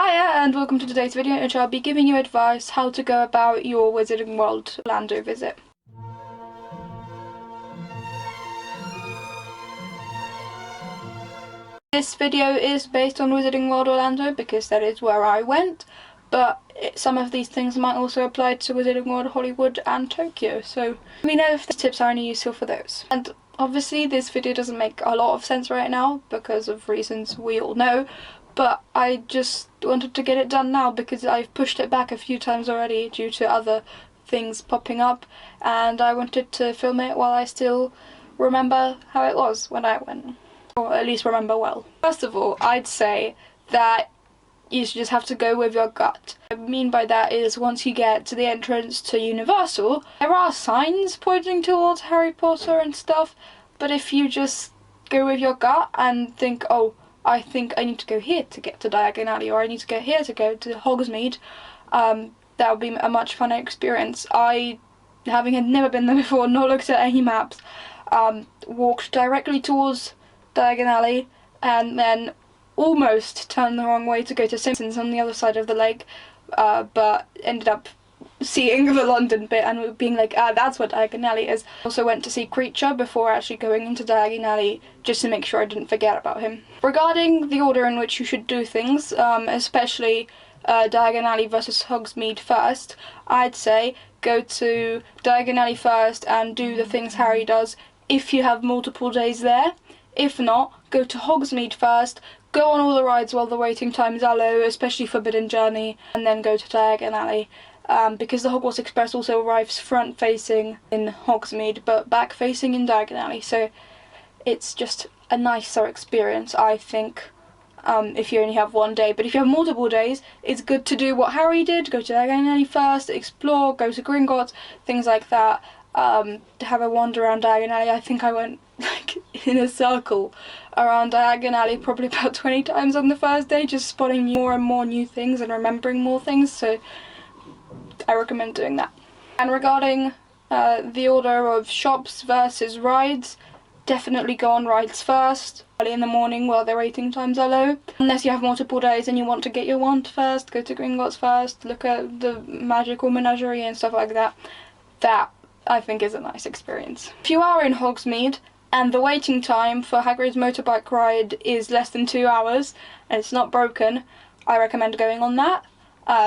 Hiya and welcome to today's video in which I'll be giving you advice how to go about your Wizarding World Orlando visit. This video is based on Wizarding World Orlando because that is where I went, but some of these things might also apply to Wizarding World Hollywood and Tokyo, so let me know if the tips are any useful for those. And obviously this video doesn't make a lot of sense right now because of reasons we all know, but I just wanted to get it done now because I've pushed it back a few times already due to other things popping up, and I wanted to film it while I still remember how it was when I went. Or at least remember well. First of all, I'd say that you should just have to go with your gut. What I mean by that is once you get to the entrance to Universal, there are signs pointing towards Harry Potter and stuff, but if you just go with your gut and think, oh, I think I need to go here to get to Diagon Alley, or I need to get here to go to Hogsmeade, that would be a much funner experience. I, having had never been there before, not looked at any maps, walked directly towards Diagon Alley and then almost turned the wrong way to go to Simpsons on the other side of the lake, but ended up seeing the London bit and being like, that's what Diagon Alley is. Also went to see Creature before actually going into Diagon Alley just to make sure I didn't forget about him. Regarding the order in which you should do things, especially Diagon Alley versus Hogsmeade first, I'd say go to Diagon Alley first and do the things Harry does if you have multiple days there. If not, go to Hogsmeade first, go on all the rides while the waiting times are low, especially Forbidden Journey, and then go to Diagon Alley. Because the Hogwarts Express also arrives front-facing in Hogsmeade, but back-facing in Diagon Alley, so it's just a nicer experience, I think, if you only have one day. But if you have multiple days, it's good to do what Harry did, go to Diagon Alley first, explore, go to Gringotts, things like that. Have a wander around Diagon Alley. I think I went like in a circle around Diagon Alley probably about 20 times on the first day, just spotting more and more new things and remembering more things, so I recommend doing that. And regarding the order of shops versus rides, definitely go on rides first, early in the morning while their waiting times are low. Unless you have multiple days and you want to get your wand first, go to Gringotts first, look at the magical menagerie and stuff like that. That, I think, is a nice experience. If you are in Hogsmeade and the waiting time for Hagrid's motorbike ride is less than 2 hours and it's not broken, I recommend going on that,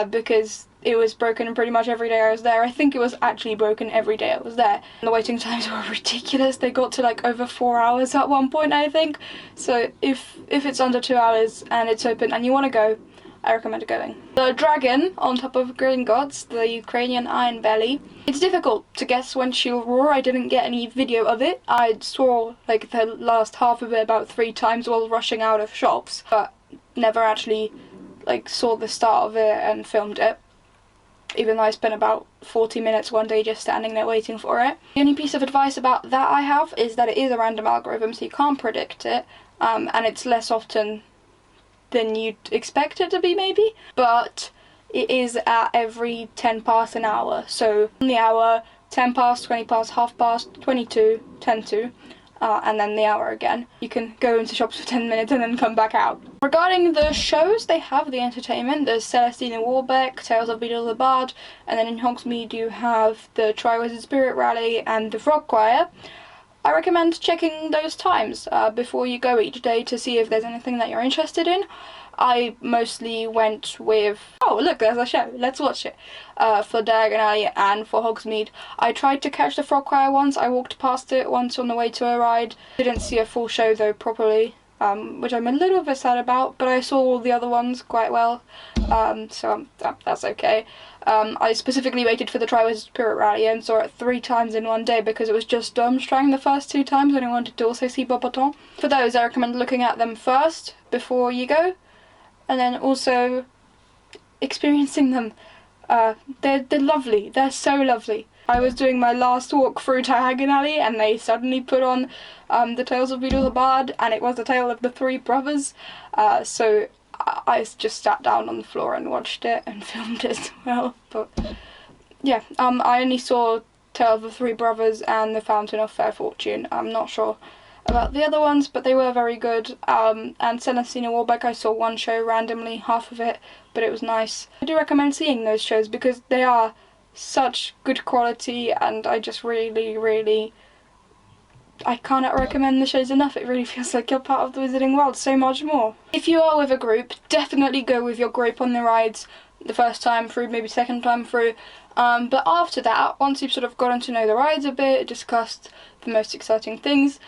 because it was broken pretty much every day I was there. I think it was actually broken every day I was there. And the waiting times were ridiculous. They got to like over 4 hours at one point, I think. So if it's under 2 hours and it's open and you want to go, I recommend going. The dragon on top of Gringotts, the Ukrainian Iron Belly, it's difficult to guess when she'll roar. I didn't get any video of it. I saw like the last half of it about 3 times while rushing out of shops, but never actually like saw the start of it and filmed it, even though I spent about 40 minutes one day just standing there waiting for it. The only piece of advice about that I have is that it is a random algorithm, so you can't predict it, and it's less often than you'd expect it to be maybe, but it is at every 10 past an hour, so on the hour, 10 past, 20 past, half past, 22, 10 to, and then the hour again. You can go into shops for 10 minutes and then come back out. Regarding the shows, they have the entertainment. There's Celestina Warbeck, Tales of Beedle the Bard, and then in Hogsmeade you have the Triwizard Spirit Rally and the Frog Choir. I recommend checking those times before you go each day to see if there's anything that you're interested in. I mostly went with, oh look, there's a show, let's watch it, for Diagon Alley and for Hogsmeade. I tried to catch the Frog Choir once, I walked past it once on the way to a ride. Didn't see a full show though properly, which I'm a little bit sad about, but I saw all the other ones quite well, so that's okay. I specifically waited for the Triwizard Spirit Rally and saw it 3 times in one day because it was just Durmstrang the first 2 times and I wanted to also see Beauxbatons. For those, I recommend looking at them first before you go, and then also experiencing them. They're lovely, they're so lovely. I was doing my last walk through Diagon Alley and they suddenly put on the Tales of Beedle the Bard, and it was the tale of the 3 brothers, so I just sat down on the floor and watched it and filmed it as well. But yeah, I only saw Tale of the 3 Brothers and The Fountain of Fair Fortune. I'm not sure about the other ones, but they were very good. And Celestina Warbeck, I saw one show randomly, half of it, but it was nice. I do recommend seeing those shows because they are such good quality, and I just really, I cannot recommend the shows enough. It really feels like you're part of the Wizarding World so much more. If you are with a group, definitely go with your group on the rides the first time through, maybe second time through. But after that, once you've sort of gotten to know the rides a bit, discussed the most exciting things,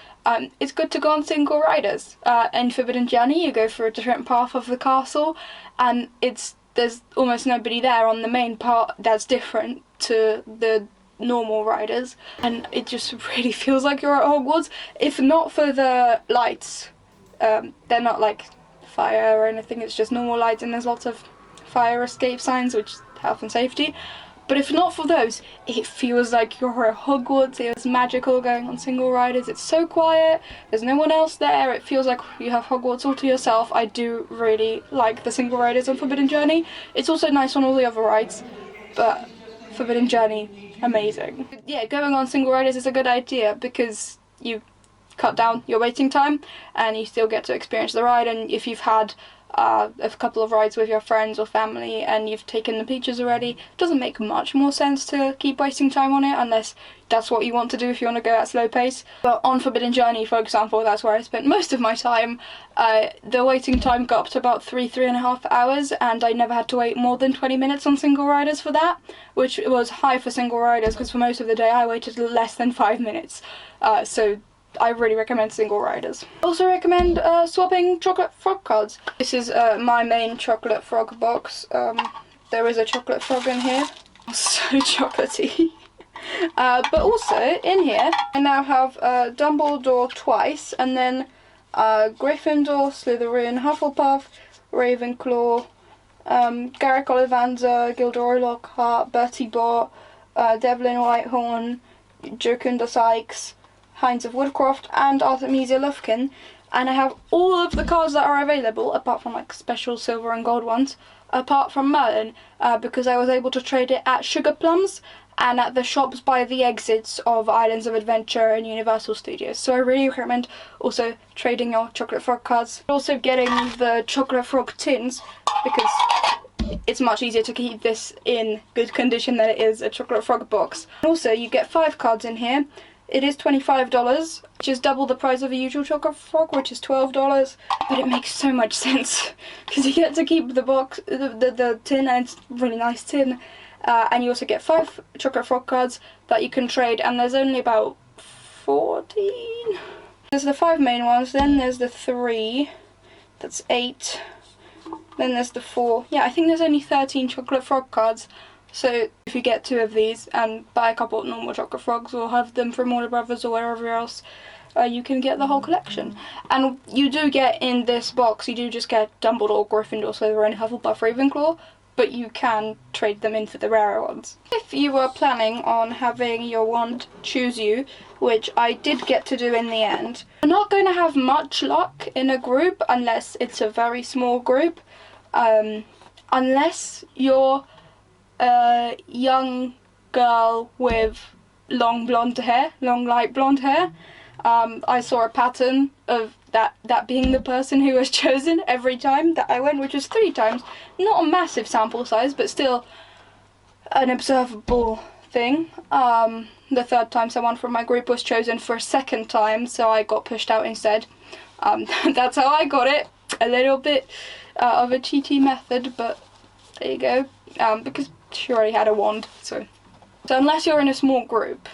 it's good to go on single riders. In Forbidden Journey, you go through a different path of the castle, and there's almost nobody there on the main part that's different to the normal riders, and it just really feels like you're at Hogwarts. If not for the lights, they're not like fire or anything, it's just normal lights, and there's lots of fire escape signs, which is health and safety. But if not for those, it feels like you're at Hogwarts. It was magical going on single riders. It's so quiet, there's no one else there, it feels like you have Hogwarts all to yourself. I do really like the single riders on Forbidden Journey. It's also nice on all the other rides, but Forbidden Journey, amazing. Yeah, going on single riders is a good idea because you cut down your waiting time and you still get to experience the ride. And if you've had a couple of rides with your friends or family and you've taken the pictures already, it doesn't make much more sense to keep wasting time on it unless that's what you want to do if you want to go at slow pace. But on Forbidden Journey, for example, that's where I spent most of my time. The waiting time got up to about 3.5 hours, and I never had to wait more than 20 minutes on single riders for that, which was high for single riders because for most of the day I waited less than 5 minutes. So I really recommend single riders. Also recommend swapping chocolate frog cards. This is my main chocolate frog box. There is a chocolate frog in here. So chocolatey. But also in here I now have Dumbledore twice, and then Gryffindor, Slytherin, Hufflepuff, Ravenclaw, Garrick Ollivander, Gilderoy Lockhart, Bertie Bott, Devlin Whitehorn, Jocunda Sykes, Hines of Woodcroft, and Artemisia Lufkin. And I have all of the cards that are available, apart from like special silver and gold ones, apart from Merlin, because I was able to trade it at Sugar Plums and at the shops by the exits of Islands of Adventure and Universal Studios. So I really recommend also trading your Chocolate Frog cards. Also getting the Chocolate Frog tins, because it's much easier to keep this in good condition than it is a Chocolate Frog box. Also, you get 5 cards in here. It is $25, which is double the price of a usual Chocolate Frog, which is $12. But it makes so much sense because you get to keep the box, the tin, and it's a really nice tin. And you also get 5 Chocolate Frog cards that you can trade, and there's only about 14. There's the 5 main ones, then there's the 3, that's 8. Then there's the 4. Yeah, I think there's only 13 Chocolate Frog cards. So if you get 2 of these and buy a couple of normal Chocolate Frogs or have them from Warner Brothers or wherever else, you can get the whole collection. And you do get in this box, you do just get Dumbledore, Gryffindor, Slytherin, Hufflepuff, Ravenclaw, but you can trade them in for the rarer ones. If you were planning on having your wand choose you, which I did get to do in the end, you're not going to have much luck in a group unless it's a very small group, unless you're a young girl with long blonde hair, long light blonde hair. I saw a pattern of that being the person who was chosen every time that I went, which was 3 times. Not a massive sample size, but still an observable thing. The 3rd time someone from my group was chosen for a 2nd time, so I got pushed out instead. That's how I got it. A little bit of a cheaty method, but there you go. Because she already had a wand, so unless you're in a small group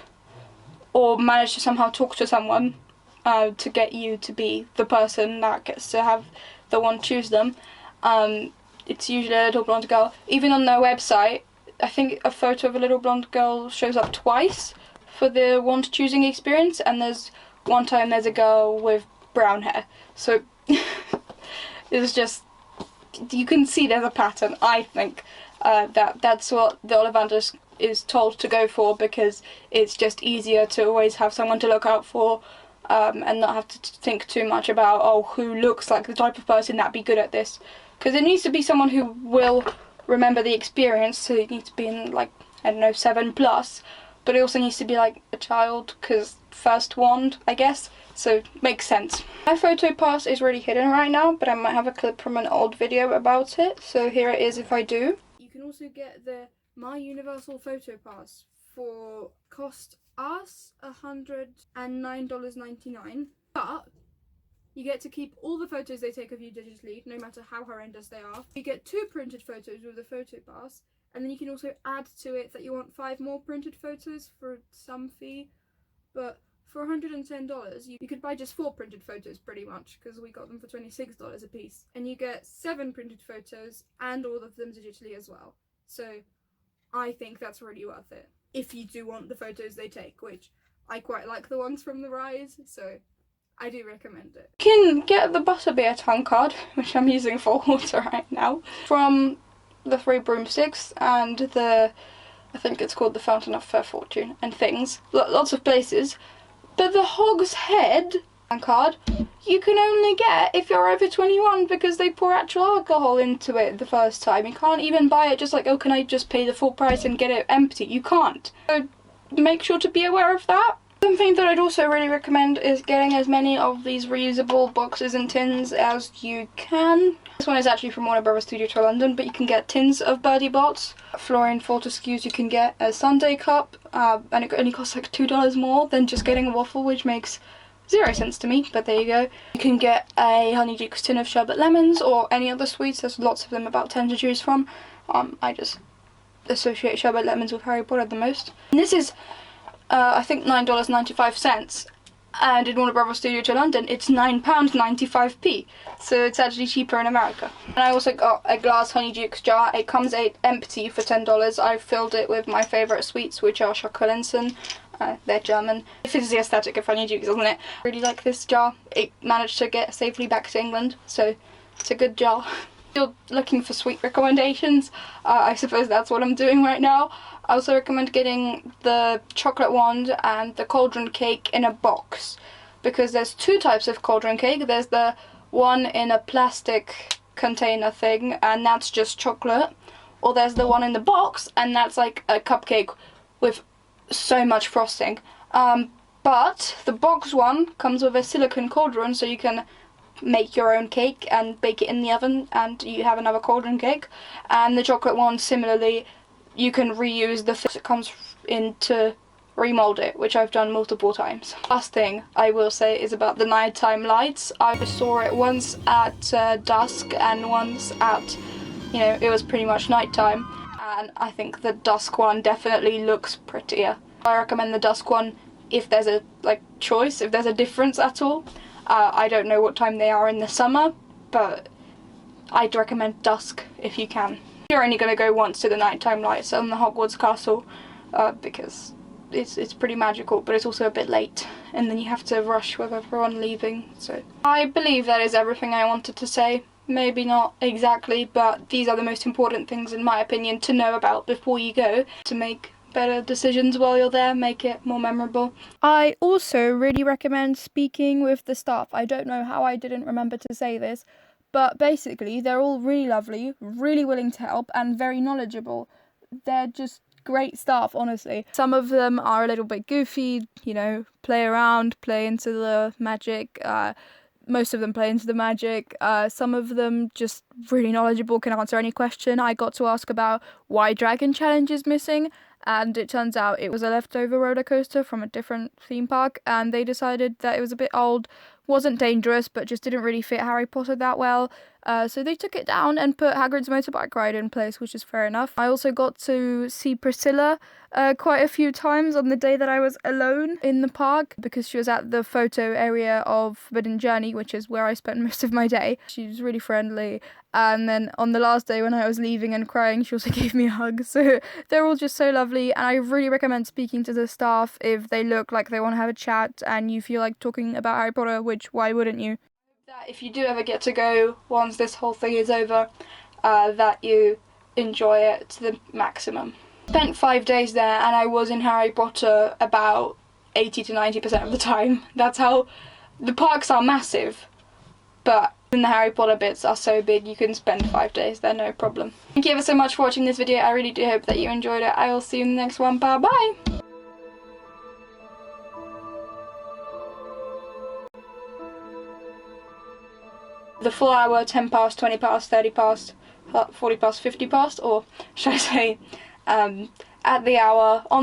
or manage to somehow talk to someone to get you to be the person that gets to have the wand choose them, it's usually a little blonde girl. Even on their website, I think a photo of a little blonde girl shows up twice for the wand choosing experience, and there's one time there's a girl with brown hair. So it's just, you can see there's a pattern, I think. That's what the Ollivander is told to go for, because it's just easier to always have someone to look out for, and not have to think too much about, oh, who looks like the type of person that'd be good at this. Because it needs to be someone who will remember the experience, so it needs to be in, like, I don't know, 7+, but it also needs to be like a child, because first wand, I guess, so makes sense. My photo pass is really hidden right now, but I might have a clip from an old video about it, so here it is if I do. You can also get the My Universal Photo Pass for cost us $109.99, but you get to keep all the photos they take of you digitally, no matter how horrendous they are. You get 2 printed photos with the photo pass, and then you can also add to it that you want 5 more printed photos for some fee. But for $110, you could buy just 4 printed photos pretty much, because we got them for $26 a piece. And you get 7 printed photos and all of them digitally as well. So I think that's really worth it, if you do want the photos they take, which I quite like the ones from the Rise, so I do recommend it. You can get the Butterbeer time card, which I'm using for water right now, from the 3 broomsticks and the, I think it's called the Fountain of Fair Fortune and things, lots of places. But the Hog's Head card you can only get if you're over 21, because they pour actual alcohol into it the first time. You can't even buy it just like, oh, can I just pay the full price and get it empty? You can't. So make sure to be aware of that. Something that I'd also really recommend is getting as many of these reusable boxes and tins as you can. This one is actually from Warner Bros. Studio Tour London, but you can get tins of Birdie Bots. Florian Fortescue's you can get a Sunday cup, and it only costs like $2 more than just getting a waffle, which makes 0 sense to me, but there you go. You can get a Honeyduke's tin of sherbet lemons or any other sweets. There's lots of them, about 10 to choose from. I just associate sherbet lemons with Harry Potter the most. And this is I think $9.95, and in Warner Bros. Studio Tour London it's £9.95p, so it's actually cheaper in America. And I also got a glass Honeyduke's jar. It comes empty for $10. I filled it with my favourite sweets, which are Schokolinsen. They're German. It fits the aesthetic of Honeyduke's, doesn't it? I really like this jar. It managed to get safely back to England, so it's a good jar. If you're looking for sweet recommendations, I suppose that's what I'm doing right now. I also recommend getting the chocolate wand and the cauldron cake in a box, because there's 2 types of cauldron cake. There's the one in a plastic container thing, and that's just chocolate, or there's the one in the box, and that's like a cupcake with so much frosting. But the box one comes with a silicone cauldron, so you can make your own cake and bake it in the oven, and you have another cauldron cake. And the chocolate one, similarly, you can reuse the it comes in to remold it, which I've done multiple times. Last thing I will say is about the nighttime lights. I saw it once at dusk and once at, you know, it was pretty much nighttime, and I think the dusk one definitely looks prettier. I recommend the dusk one if there's a choice, if there's a difference at all. I don't know what time they are in the summer, but I'd recommend dusk if you can. You're only going to go once to the nighttime lights on the Hogwarts castle, because it's pretty magical, but it's also a bit late, and then you have to rush with everyone leaving. So I believe that is everything I wanted to say. Maybe not exactly, but these are the most important things in my opinion to know about before you go, to make better decisions while you're there, make it more memorable. I also really recommend speaking with the staff. I don't know how I didn't remember to say this, but basically they're all really lovely, really willing to help, and very knowledgeable. They're just great staff, honestly. Some of them are a little bit goofy, you know, play around, play into the magic. Most of them play into the magic. Some of them just really knowledgeable, can answer any question. I got to ask about why Dragon Challenge is missing, and it turns out it was a leftover roller coaster from a different theme park, and they decided that it was a bit old, wasn't dangerous, but just didn't really fit Harry Potter that well. So they took it down and put Hagrid's motorbike ride in place, which is fair enough. I also got to see Priscilla quite a few times on the day that I was alone in the park, because she was at the photo area of Forbidden Journey, which is where I spent most of my day. She was really friendly. And then on the last day when I was leaving and crying, she also gave me a hug. So they're all just so lovely, and I really recommend speaking to the staff if they look like they want to have a chat and you feel like talking about Harry Potter, which why wouldn't you? That if you do ever get to go once this whole thing is over, that you enjoy it to the maximum. Spent 5 days there, and I was in Harry Potter about 80 to 90% of the time. That's how the parks are massive, but the Harry Potter bits are so big you can spend 5 days there, no problem. Thank you ever so much for watching this video. I really do hope that you enjoyed it. I will see you in the next one. Bye bye! the full hour, 10 past, 20 past, 30 past, 40 past, 50 past, or should I say at the hour, on